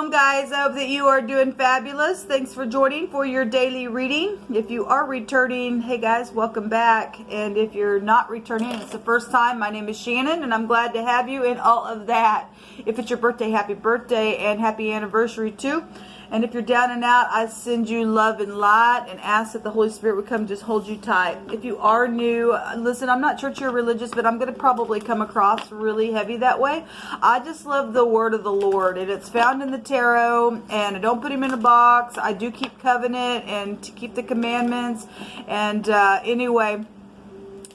Shalom, guys. I hope that you are doing fabulous. Thanks for joining for your daily reading. If you are returning, hey guys, welcome back. And if you're not returning, it's the first time, my name is Shannon, and I'm glad to have you in all of that. If it's your birthday, happy birthday and happy anniversary too. And if you're down and out, I send you love and light and ask that the Holy Spirit would come just hold you tight. If you are new, listen, I'm not churchy or religious, but I'm going to probably come across really heavy that way. I just love the word of the Lord, and it's found in the tarot, and I don't put him in a box. I do keep covenant and to keep the commandments. And anyway,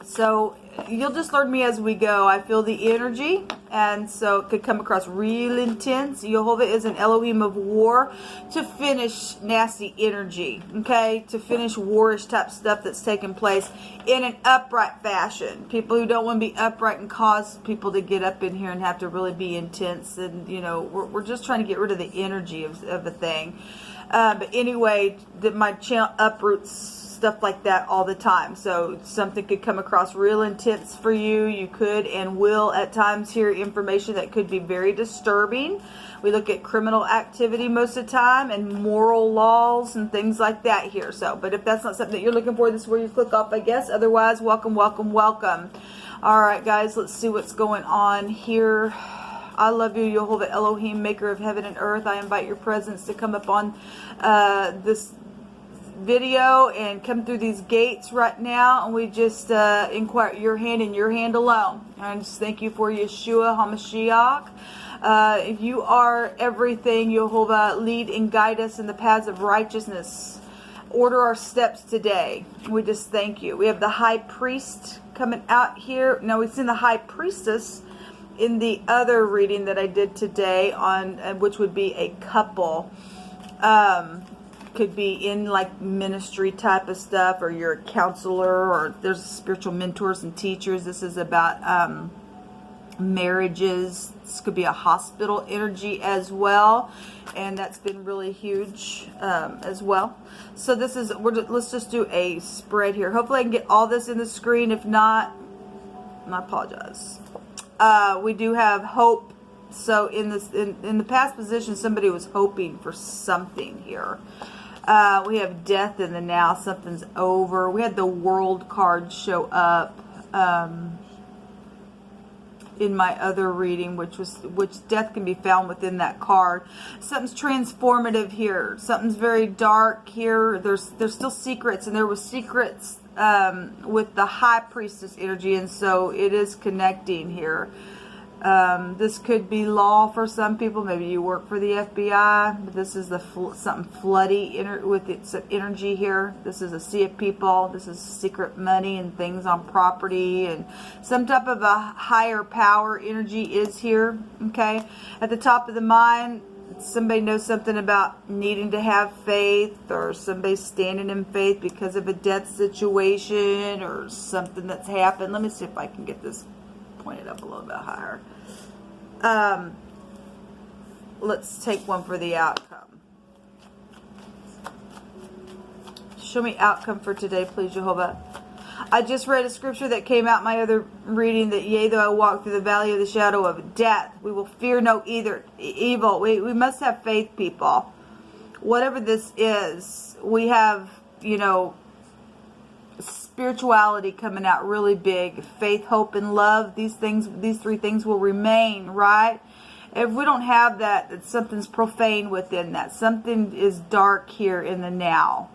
so you'll just learn me as we go. I feel the energy, and so it could come across real intense. Jehovah is an Elohim of war to finish nasty energy, okay? To finish warish type stuff that's taking place in an upright fashion. People who don't want to be upright and cause people to get up in here and have to really be intense. And, you know, we're just trying to get rid of the energy of a thing. But anyway, my channel uproots stuff like that all the time. So something could come across real intense for you. You could and will at times hear information that could be very disturbing. We look at criminal activity most of the time and moral laws and things like that here. So, but if that's not something that you're looking for, this is where you click off, I guess. Otherwise, welcome, welcome, welcome. All right, guys, let's see what's going on here. I love you, Jehovah Elohim, maker of heaven and earth. I invite your presence to come upon this video and come through these gates right now, and we just inquire your hand and your hand alone. And just thank you for Yeshua HaMashiach. You are everything, Jehovah. Lead and guide us in the paths of righteousness. Order our steps today. We just thank you. We have the high priest coming out here. Now we've seen the high priestess in the other reading that I did today, on which would be a couple. Could be in like ministry type of stuff, or you're a counselor, or there's spiritual mentors and teachers. This is about marriages. This could be a hospital energy as well, and that's been really huge as well. So this is, let's just do a spread here. Hopefully I can get all this in the screen. If not, I apologize. We do have hope. So in this, in the past position, somebody was hoping for something here. We have death in the now. Something's over. We had the world card show up in my other reading, which death can be found within that card. Something's transformative here. Something's very dark here. There's still secrets, and there was secrets with the high priestess energy, and so it is connecting here. This could be law for some people. Maybe you work for the FBI, but this is the something floody with its energy here. This is a sea of people. This is secret money and things on property, and some type of a higher power energy is here. Okay, at the top of the mind, somebody knows something about needing to have faith, or somebody standing in faith because of a death situation or something that's happened. Let me see if I can get this pointed up a little bit higher. Let's take one for the outcome. Show me outcome for today, please, Jehovah. I just read a scripture that came out my other reading, that yea, though I walk through the valley of the shadow of death, we will fear no evil. We must have faith, people. Whatever this is, we have, you know, spirituality coming out really big. Faith, hope, and love. These three things will remain, right? If we don't have that, something's profane within that. Something is dark here in the now.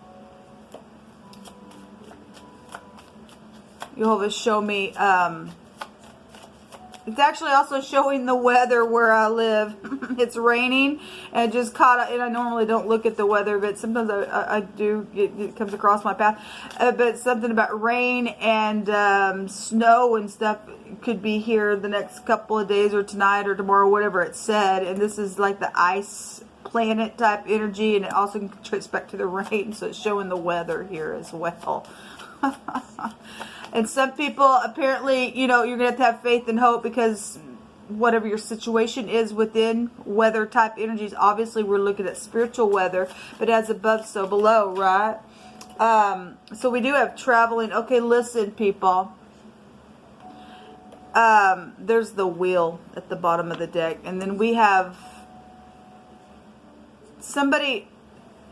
Jehovah, show me. It's actually also showing the weather where I live. It's raining, and it just caught, and I normally don't look at the weather, but sometimes I do. It comes across my path. But something about rain and snow and stuff could be here the next couple of days, or tonight or tomorrow, whatever it said. And this is like the ice planet type energy, and it also can trace back to the rain, so it's showing the weather here as well. And some people, apparently, you know, you're going to have faith and hope, because whatever your situation is within weather type energies, obviously we're looking at spiritual weather, but as above, so below, right? So we do have traveling. Okay, listen, people. There's the wheel at the bottom of the deck, and then we have somebody,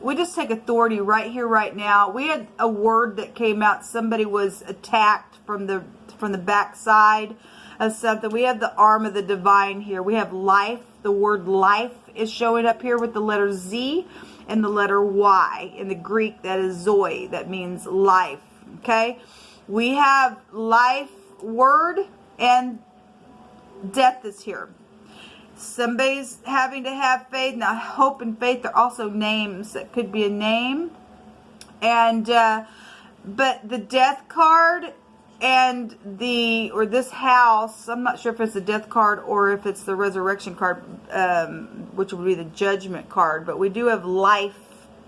we just take authority right here, right now. We had a word that came out. Somebody was attacked from the backside of something. We have the arm of the divine here. We have life. The word life is showing up here with the letter Z and the letter Y. In the Greek, that is Zoe. That means life. Okay? We have life word, and death is here. Somebody's having to have faith. Now, hope and faith are also names. That could be a name. And, but the death card and this house, I'm not sure if it's the death card or if it's the resurrection card, which would be the judgment card. But we do have life.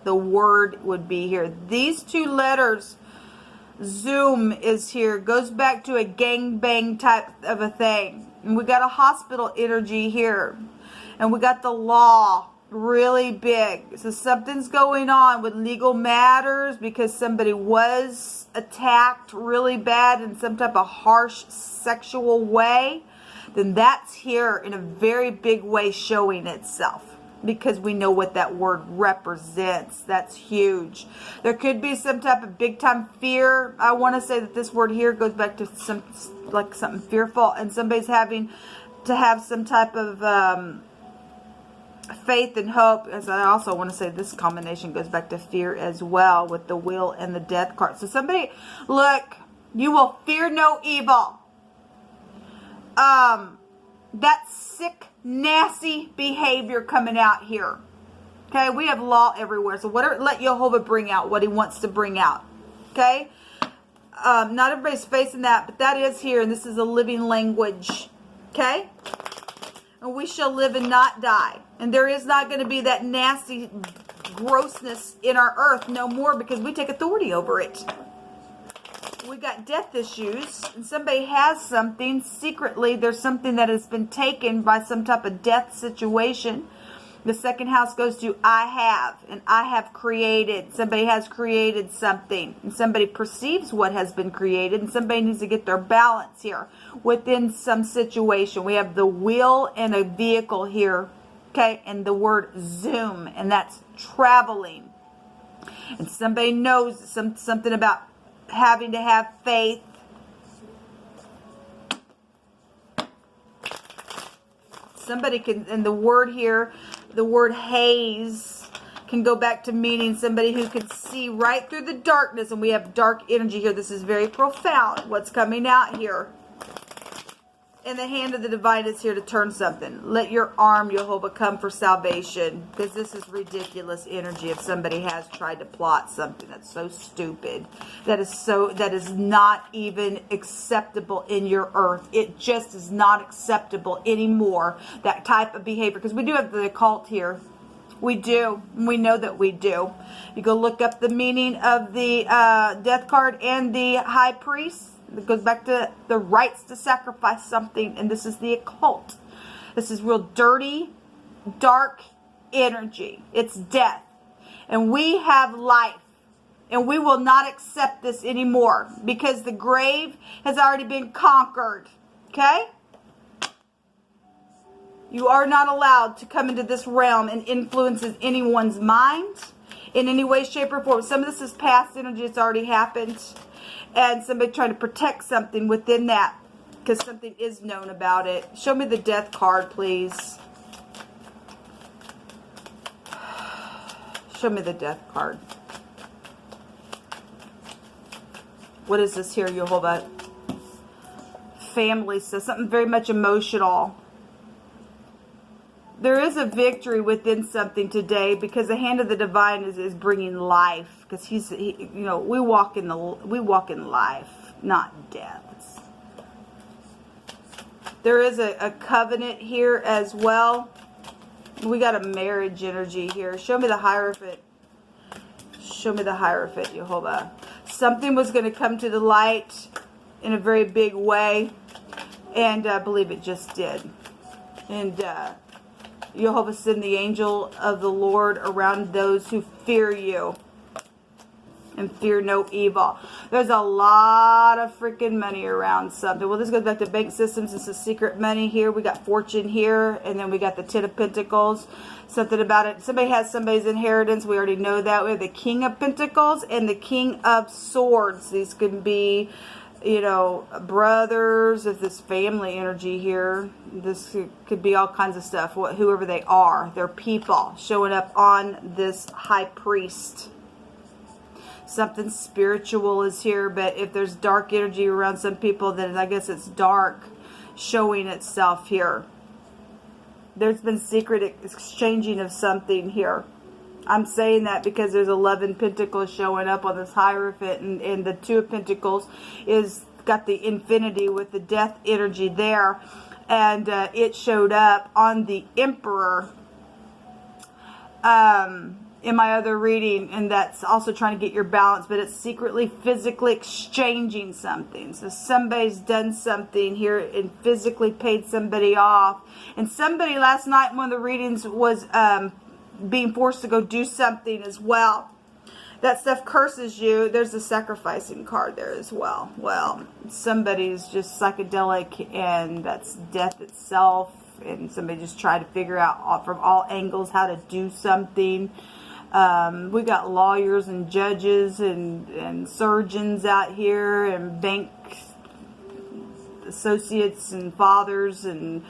The word would be here. These two letters, Zoom is here. Goes back to a gangbang type of a thing. And we got a hospital energy here. And we got the law really big. So something's going on with legal matters because somebody was attacked really bad in some type of harsh sexual way. Then that's here in a very big way showing itself. Because we know what that word represents. That's huge. There could be some type of big time fear. I want to say that this word here goes back to something fearful, and somebody's having to have some type of faith and hope. As I also want to say, this combination goes back to fear as well with the wheel and the death card. So somebody, look, you will fear no evil. That sick, nasty behavior coming out here. Okay, we have law everywhere. So whatever, let Jehovah bring out what he wants to bring out. Okay, not everybody's facing that, but that is here, and this is a living language. Okay, and we shall live and not die. And there is not going to be that nasty grossness in our earth no more, because we take authority over it. We got death issues, and somebody has something secretly. There's something that has been taken by some type of death situation. The second house goes to I have, and I have created. Somebody has created something, and somebody perceives what has been created, and somebody needs to get their balance here within some situation. We have the wheel and a vehicle here, okay, and the word zoom, and that's traveling. And somebody knows something about having to have faith. Somebody can, and the word here, the word haze, can go back to meaning somebody who can see right through the darkness. And we have dark energy here. This is very profound, what's coming out here. And the hand of the divine is here to turn something. Let your arm, Jehovah, come for salvation. Because this is ridiculous energy if somebody has tried to plot something that's so stupid. That is not even acceptable in your earth. It just is not acceptable anymore. That type of behavior. Because we do have the occult here. We do. We know that we do. You go look up the meaning of the death card and the high priest. It goes back to the rights to sacrifice something, and this is the occult. This is real dirty, dark energy. It's death. And we have life. And we will not accept this anymore because the grave has already been conquered. Okay? You are not allowed to come into this realm and influence anyone's mind in any way, shape, or form. Some of this is past energy. It's already happened. And somebody trying to protect something within that because something is known about it. Show me the death card, please. Show me the death card. What is this here, Jehovah? Family says something very much emotional. There is a victory within something today because the hand of the divine is bringing life. Because you know, we walk in life, not deaths. There is a covenant here as well. We got a marriage energy here. Show me the Hierophant. Show me the Hierophant, Jehovah. Something was going to come to the light in a very big way, and I believe it just did. And Jehovah, send the angel of the Lord around those who fear you. and fear no evil. There's a lot of freaking money around something. Well, this goes back to bank systems. It's a secret money here. We got fortune here, and then we got the Ten of Pentacles. Something about it. Somebody has somebody's inheritance. We already know that. We have the King of Pentacles and the King of Swords. These can be, you know, brothers, if this family energy here. This could be all kinds of stuff. Whoever they are. They're people showing up on this high priest. Something spiritual is here, but if there's dark energy around some people, then I guess it's dark showing itself here. There's been secret exchanging of something here. I'm saying that because there's 11 Pentacles showing up on this Hierophant, and the Two of Pentacles is got the infinity with the death energy there, and it showed up on the Emperor in my other reading, and that's also trying to get your balance, but it's secretly physically exchanging something. So somebody's done something here and physically paid somebody off, and somebody last night in one of the readings was being forced to go do something as well. That stuff curses you. There's a sacrificing card there as well. Well, somebody's just psychedelic, and that's death itself, and somebody just tried to figure out from all angles how to do something. We got lawyers and judges and surgeons out here, and bank associates and fathers and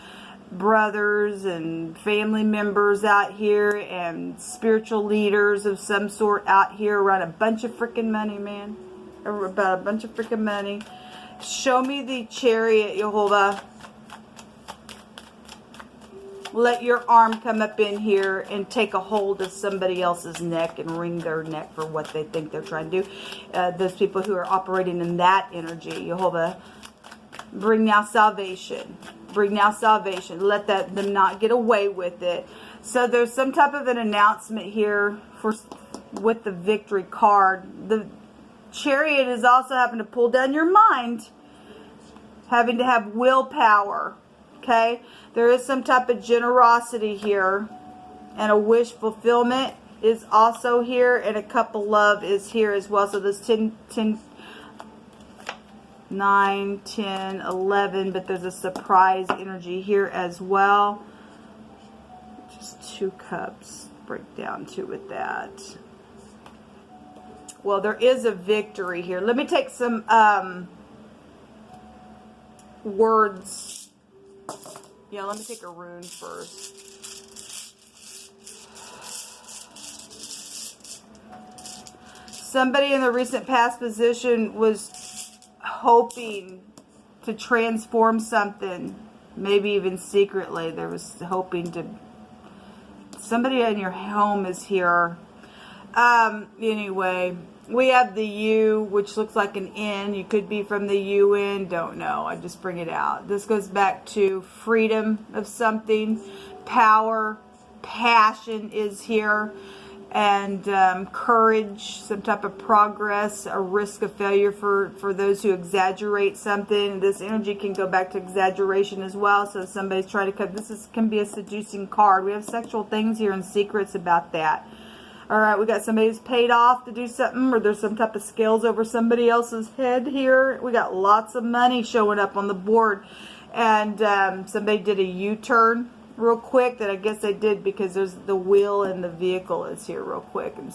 brothers and family members out here, and spiritual leaders of some sort out here around a bunch of freaking money, man. About a bunch of freaking money. Show me the Chariot, Jehovah. Let your arm come up in here and take a hold of somebody else's neck and wring their neck for what they think they're trying to do. Those people who are operating in that energy, Jehovah, bring now salvation. Bring now salvation. Let them not get away with it. So there's some type of an announcement here with the Victory card. The Chariot is also having to pull down your mind, having to have willpower. Okay, there is some type of generosity here, and a wish fulfillment is also here, and a cup of love is here as well. So there's 9, 10, 11, but there's a surprise energy here as well. Just 2 cups, break down 2 with that. Well, there is a victory here. Let me take some words. Yeah, let me take a rune first. Somebody in the recent past position was hoping to transform something, maybe even secretly. There was hoping to... Somebody in your home is here. Anyway, we have the U, which looks like an N. You could be from the UN. Don't know. I just bring it out. This goes back to freedom of something. Power. Passion is here. And courage. Some type of progress. A risk of failure for those who exaggerate something. This energy can go back to exaggeration as well. So if somebody's trying to come... This can be a seducing card. We have sexual things here and secrets about that. Alright, we got somebody who's paid off to do something, or there's some type of scales over somebody else's head here. We got lots of money showing up on the board. And somebody did a U-turn real quick, that I guess they did because there's the wheel and the vehicle is here real quick. And,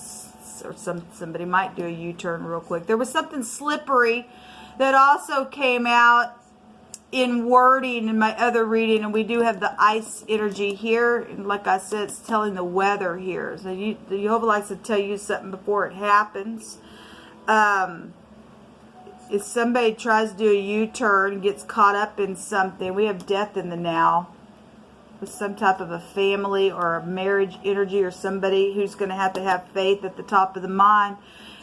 or somebody might do a U-turn real quick. There was something slippery that also came out in wording in my other reading, and we do have the ice energy here, and like I said, it's telling the weather here. So the Jehovah likes to tell you something before it happens. If somebody tries to do a U-turn and gets caught up in something, we have death in the now with some type of a family or a marriage energy, or somebody who's going to have faith at the top of the mind.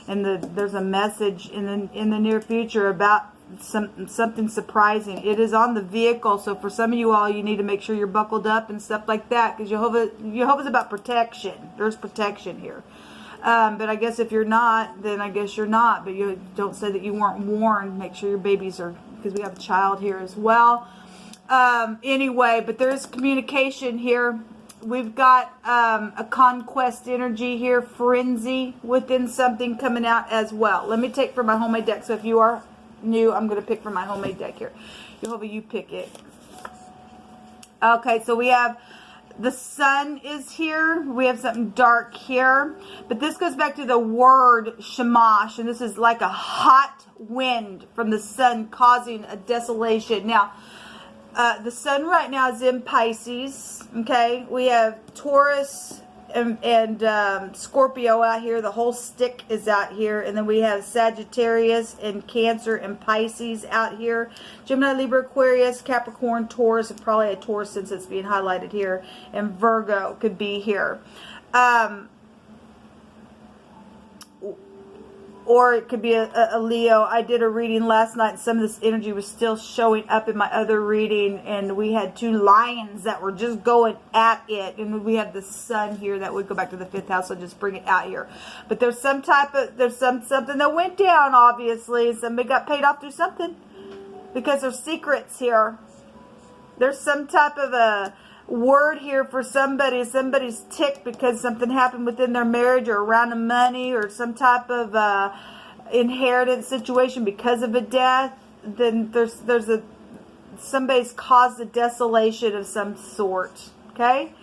And there's a message in the near future about something surprising. It is on the vehicle, so for some of you all, you need to make sure you're buckled up and stuff like that, because Jehovah's about protection. There's protection here. But I guess if you're not, then I guess you're not. But you don't say that you weren't warned. Make sure your babies are, because we have a child here as well. Anyway, but there's communication here we've got a conquest energy here, frenzy within something coming out as well. Let me take from my homemade deck. So if you are new, I'm going to pick from my homemade deck here. Jehovah, you pick it. Okay, so we have the sun is here. We have something dark here. But this goes back to the word ShAhH. And this is like a hot wind from the sun causing a desolation. Now, the sun right now is in Pisces. Okay, we have Taurus and Scorpio out here. The whole stick is out here. And then we have Sagittarius and Cancer and Pisces out here. Gemini, Libra, Aquarius, Capricorn, Taurus, and probably a Taurus since it's being highlighted here. And Virgo could be here. Or it could be a Leo. I did a reading last night, and some of this energy was still showing up in my other reading, and we had two lions that were just going at it, and we have the sun here that would go back to the 5th house, so just bring it out here. But there's some type of, something that went down, obviously. Somebody got paid off through something, because there's secrets here. There's some type of a word here for somebody. Somebody's ticked because something happened within their marriage or around the money or some type of inheritance situation because of a death. Then there's somebody's caused a desolation of some sort. Okay,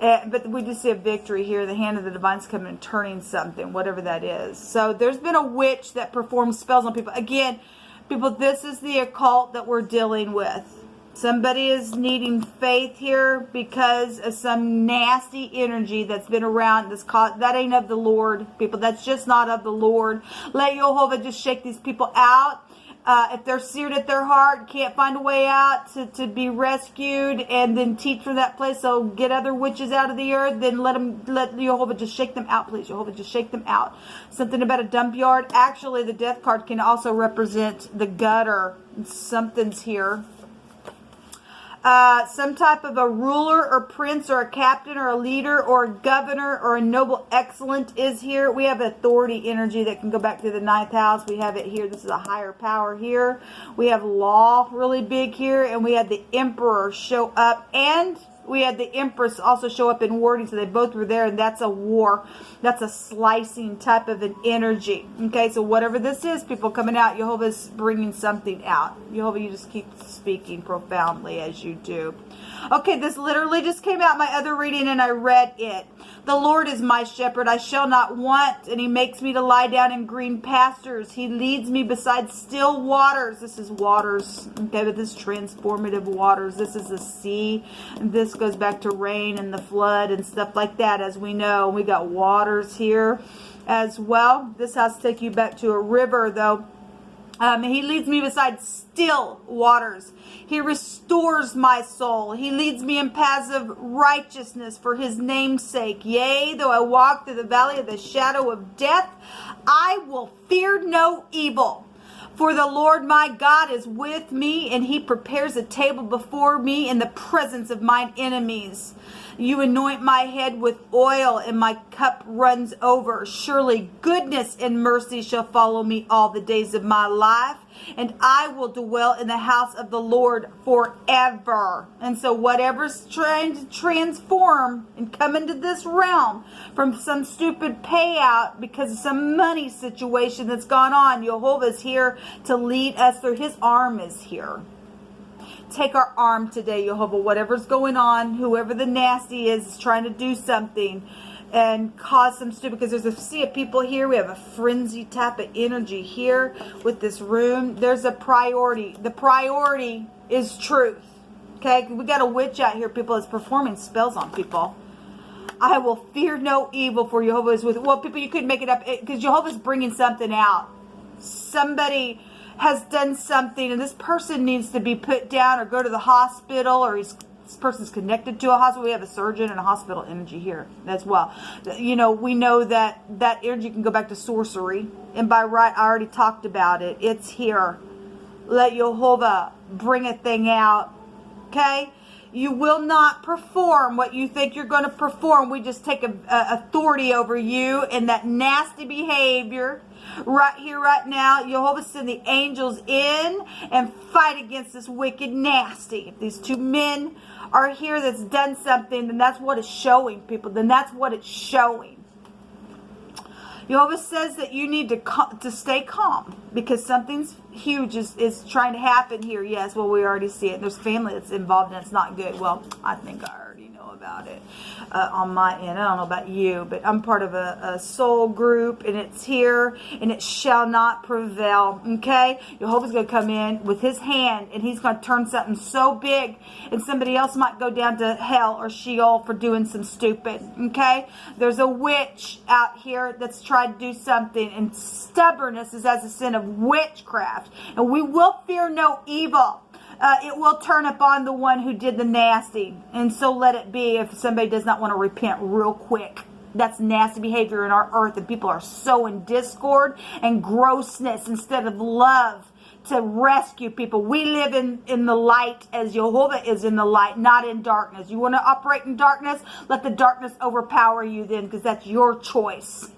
but we just see a victory here. The hand of the divine's coming and turning something, whatever that is. So there's been a witch that performs spells on people. Again, people, this is the occult that we're dealing with. Somebody is needing faith here because of some nasty energy that's been around. That ain't of the Lord, people. That's just not of the Lord. Let Jehovah just shake these people out. If they're seared at their heart, can't find a way out to be rescued and then teach from that place, so get other witches out of the earth, then let Jehovah just shake them out, please. Jehovah, just shake them out. Something about a dump yard. Actually, the death card can also represent the gutter. Something's here. Some type of a ruler or prince or a captain or a leader or a governor or a noble excellent is here. We have authority energy that can go back to the 9th house. We have it here. This is a higher power here. We have law really big here. And we had the emperor show up. And we had the empress also show up in wording. So they both were there. And that's a war. That's a slicing type of an energy. Okay, so whatever this is, people coming out, Jehovah's bringing something out. Jehovah, you just keep speaking profoundly as you do. Okay, this literally just came out in my other reading and I read it. The Lord is my shepherd, I shall not want, and he makes me to lie down in green pastures. He leads me beside still waters. This is waters, okay, but this is transformative waters. This is the sea, and this goes back to rain and the flood and stuff like that, as we know. We got waters here as well. This has to take you back to a river, though. He leads me beside still waters. He restores my soul. He leads me in paths of righteousness for his name's sake. Yea, though I walk through the valley of the shadow of death, I will fear no evil. For the Lord my God is with me, and he prepares a table before me in the presence of mine enemies. You anoint my head with oil, and my cup runs over. Surely goodness and mercy shall follow me all the days of my life, and I will dwell in the house of the Lord forever. And so whatever's trying to transform and come into this realm from some stupid payout because of some money situation that's gone on, Jehovah's here to lead us through. His arm is here. Take our arm today, Jehovah. Whatever's going on, whoever the nasty is trying to do something and cause some stupid, because there's a sea of people here. We have a frenzy type of energy here with this room. There's a priority. The priority is truth. Okay, we got a witch out here, people, that's performing spells on people. I will fear no evil, for Jehovah is with. Well, people, you couldn't make it up because Jehovah's bringing something out. Somebody has done something, and this person needs to be put down or go to the hospital, or this person's connected to a hospital. We have a surgeon and a hospital energy here as well. You know, we know that that energy can go back to sorcery, and by right, I already talked about it. It's here. Let Jehovah bring a thing out. Okay? You will not perform what you think you're going to perform. We just take authority over you and that nasty behavior right here, right now. Jehovah send the angels in and fight against this wicked nasty. If these two men are here that's done something, then that's what it's showing, people. Then that's what it's showing. Jehovah says that you need to stay calm because something's huge is trying to happen here. Yes, well, we already see it. There's family that's involved and it's not good. Well, I think I already know about it on my end. I don't know about you, but I'm part of a soul group and it's here and it shall not prevail. Okay? Jehovah's going to come in with his hand and he's going to turn something so big and somebody else might go down to hell or Sheol for doing some stupid. Okay? There's a witch out here that's tried to do something, and stubbornness is as a sin of witchcraft, and we will fear no evil. It will turn upon the one who did the nasty, and so let it be if somebody does not want to repent real quick. That's nasty behavior in our earth, and people are so in discord and grossness instead of love to rescue people. We live in the light as Jehovah is in the light, not in darkness. You want to operate in darkness? Let the darkness overpower you then, because that's your choice.